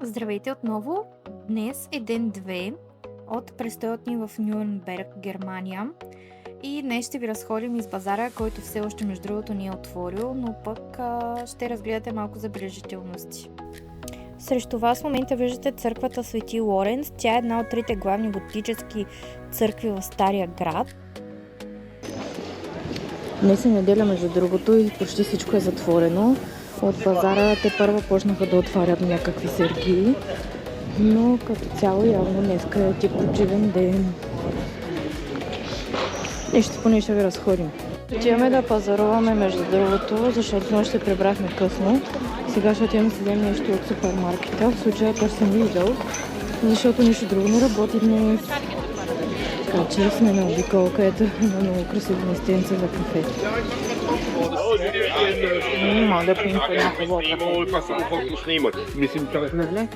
Здравейте отново! Днес е ден 2 от престоят ни в Нюрнберг, Германия. И днес ще ви разходим из базара, който все още между другото не е отворил, но пък ще разгледате малко забележителности. Срещу вас в момента виждате църквата Свети Лоренц. Тя е една от трите главни готически църкви в Стария град. Днес е неделя, между другото, и почти всичко е затворено. От базара те първа почнаха да отварят някакви сергии, но като цяло явно днеска е тип почивен ден. Нещо поне ще ви разходим. Отиваме да пазаруваме, между другото, защото нощ се прибрахме късно. Сега ще отиваме да си вземем нещо от супермаркета. В случая търсим Lidl, защото нищо друго не работи днес. Така че сме на обикол, където има много красиво местенце за кафе. Мога да пием по една вода. Нали?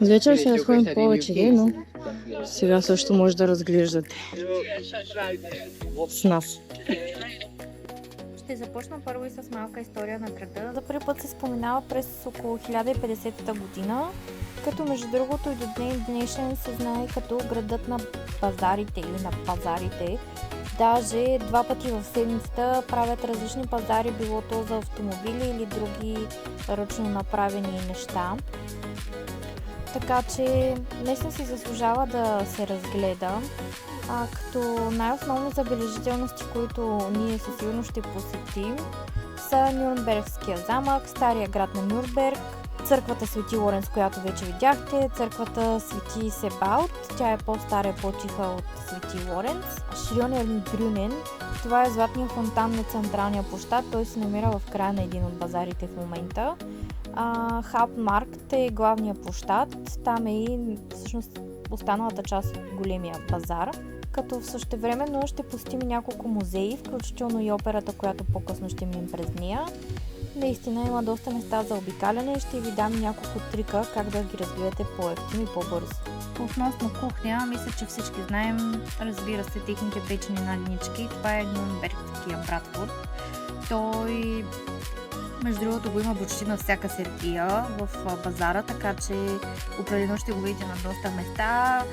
Вечер ще разходим повече, но сега също може да разглеждате с нас. Ще започна първо и с малка история на града. За първи път се споменава през около 1050 година, като между другото и до ден днешен се знае като градът на пазарите или на пазарите. Даже 2 пъти в седмицата правят различни пазари, било то за автомобили или други ръчно направени неща. Така че наистина си заслужава да се разгледа. Като най-основни забележителности, които ние със сигурност ще посетим, са Нюрнбергския замък, Стария град на Нюрнберг, църквата Свети Лоренц, която вече видяхте, църквата Свети Себалт, тя е по-стара и по-тиха от Свети Лоренц, Шрионерн Брюнен, това е златния фонтан на централния площад, той се намира в края на един от базарите в момента. Хаптмаркт е главния площад, там е и всъщност останалата част от големия базар, като в същевременно ще посетим няколко музеи, включително и операта, която по-късно ще минем през нея. Наистина има доста места за обикаляне и ще ви дам няколко трика как да ги разгледате по-евтино и по-бързо. Относно кухня, мисля, че всички знаем, разбира се, техните печени наднички. Това е Нюрнбергския Братвурст. Той, между другото, го има почти на всяка сергия в базара, така че определено ще го видите на доста места.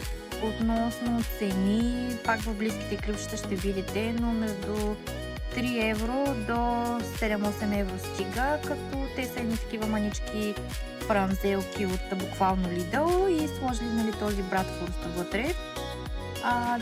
Относно цени, пак в близките ключчета ще видите, но между 3 евро до 7-8 евро стига, като те са едни такива манички франзелки от буквално Lidl и сложили този Братвурст вътре.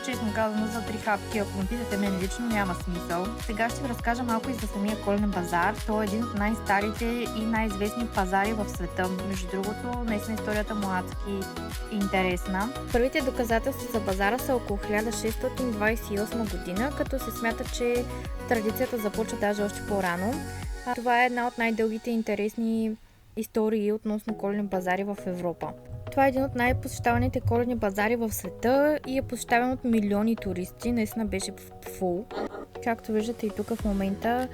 Честно казано, за 3 хапки, ако ме питате мен лично, няма смисъл. Сега ще ви разкажа малко и за самия коледен базар. Той е един от най-старите и най-известни пазари в света. Между другото, наистина историята му адски интересна. Първите доказателства за базара са около 1628 година, като се смята, че традицията започва даже още по-рано. Това е една от най-дългите интересни истории относно коледни базари в Европа. Това е един от най-посещаваните коледни базари в света и е посещаван от милиони туристи. Наистина беше фул. Както виждате и тук в момента,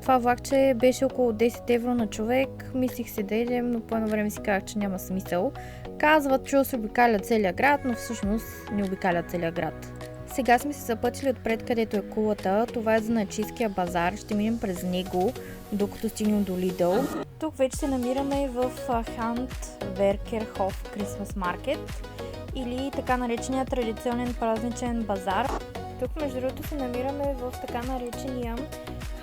това влакче беше около 10 евро на човек. Мислих се да идем, но по едно време си казах, че няма смисъл. Казват, че се обикаля целия град, но всъщност не обикаля целия град. Сега сме се запътили отпред, където е кулата. Това е занаятчийския базар. Ще минем през него, докато стигнем до Lidl. Тук вече се намираме в Handwerkerhof Christmas Market или така наречения традиционен празничен базар. Тук между другото се намираме в така наречения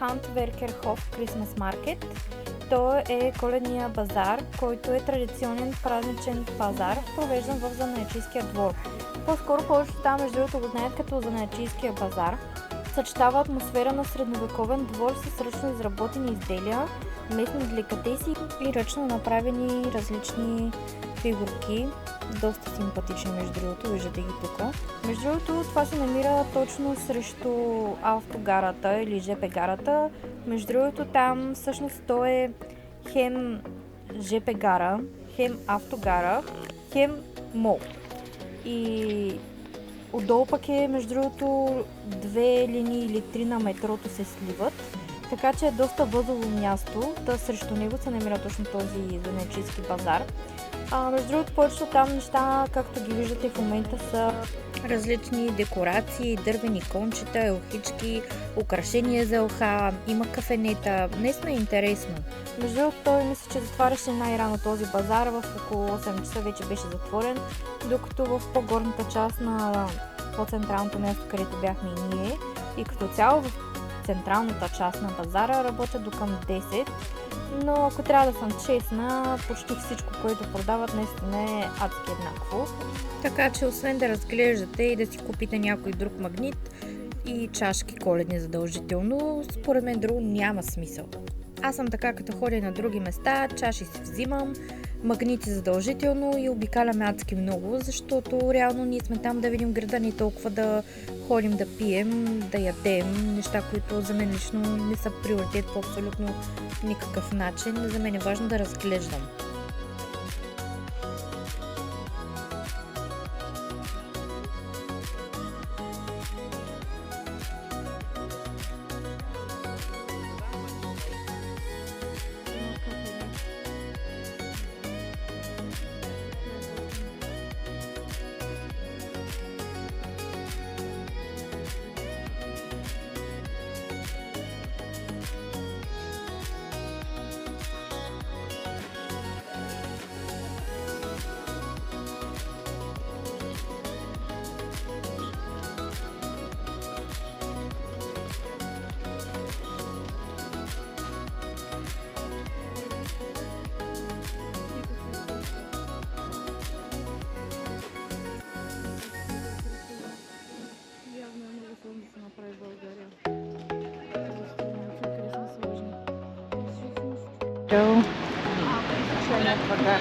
Handwerkerhof Christmas Market. Той е коледния базар, който е традиционен празничен пазар, провеждан в занаятчийския двор. По-скоро повечето там между другото го знаят като занаятчийския базар. Съчетава атмосфера на средновековен двор с ръчно изработени изделия, местни деликатеси и ръчно направени различни фигурки. Доста симпатични между другото, виждате ги тук. Между другото, това се намира точно срещу автогарата или ЖП гарата. Между другото, там всъщност то е хем ЖП гара, хем автогара, хем мол. И отдолу пък е, между другото, 2 линии или 3 на метрото се сливат. Така че е доста възлово място, да срещу него се намира точно този занаятчийски базар. Между другото, повечето там неща, както ги виждате в момента, са различни декорации, дървени кончета, елхички, украшения за елха, има кафенета. Наистина е интересно. Между другото, той мисля, че затваряше най-рано този базар, в около 8 часа вече беше затворен, докато в по-горната част на по-централното място, където бяхме и ние, и като цяло в централната част на базара работят до към 10, но ако трябва да съм честна, почти всичко, което продават, наистина е адски еднакво. Така че освен да разглеждате и да си купите някой друг магнит и чашки коледни задължително, според мен друго няма смисъл. Аз съм така, като ходя на други места, чаши си взимам, магнити задължително и обикаляме адски много, защото реално ние сме там да видим града, не толкова да ходим да пием, да ядем, неща, които за мен лично не са приоритет по абсолютно никакъв начин. За мен е важно да разглеждам.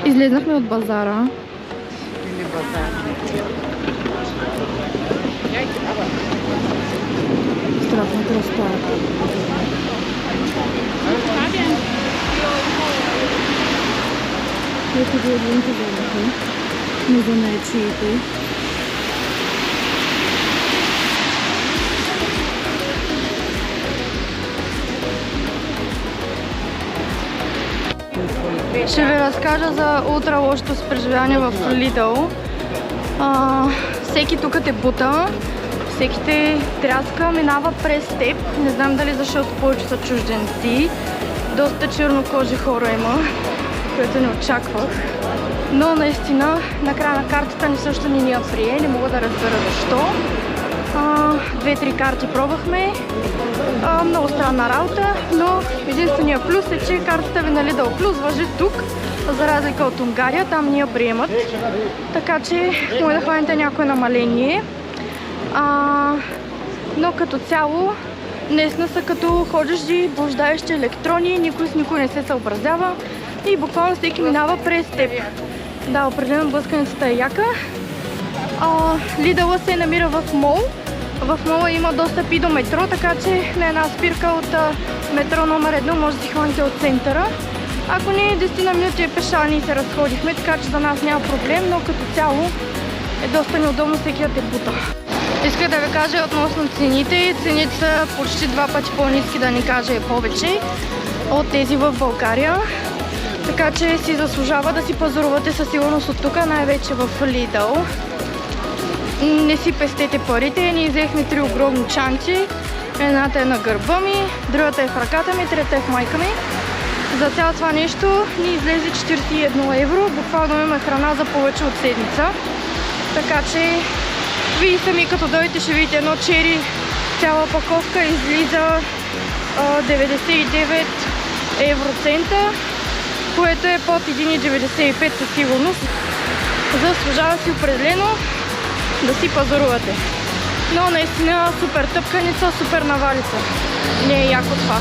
Излезнахме от базара. Страшно красота. Ето ги отвънка вземаха. Не за наечиите. Ще ви разкажа за ултра лошото си преживяване в Lidl. Всеки тук те бута, всеки те тряска, минава през теб. Не знам дали защото повече са чужденци. Доста чернокожи хора има, което не очаквах. Но наистина, накрая на картата ни също не ни я прие, не мога да разбера защо. 2-3 карти пробвахме. Много странна работа, но единствения плюс е, че картата ви на Lidl Plus важи тук, за разлика от Унгария, там ни я приемат. Така че може да хваните някое намаление. Но като цяло, наистина са като ходещи блуждаещи електрони, никой с никой не се съобразява и буквално всеки минава през теб. Да, определено блъсканицата е яка. Lidl се намира в мол. В мола има достъп и до метро, така че на една спирка от метро номер 1 може да си хваните от центъра. Ако не, 10 на минути пеша ние се разходихме, така че за нас няма проблем, но като цяло е доста неудобно всеки да те бута. Исках да ви кажа относно цените. Цените са почти 2 пъти по-ниски, да ни кажа повече от тези в България. Така че си заслужава да си пазарувате със сигурност от тук, най-вече в Lidl. Не си пестете парите, ние взехме 3 огромни чанти. Едната е на гърба ми, другата е в ръката ми, трета е в майка ми. За цяло това нещо ни излезе 41 евро, буквално имаме храна за повече от седмица. Така че вие сами като дойдете ще видите едно чери, цяла паковка излиза 99 евроцента, което е под 1,95 със сигурност. Заслужава си определено да си пазарувате. Но наистина супер тъпканица, супер навалица. Не е яко това.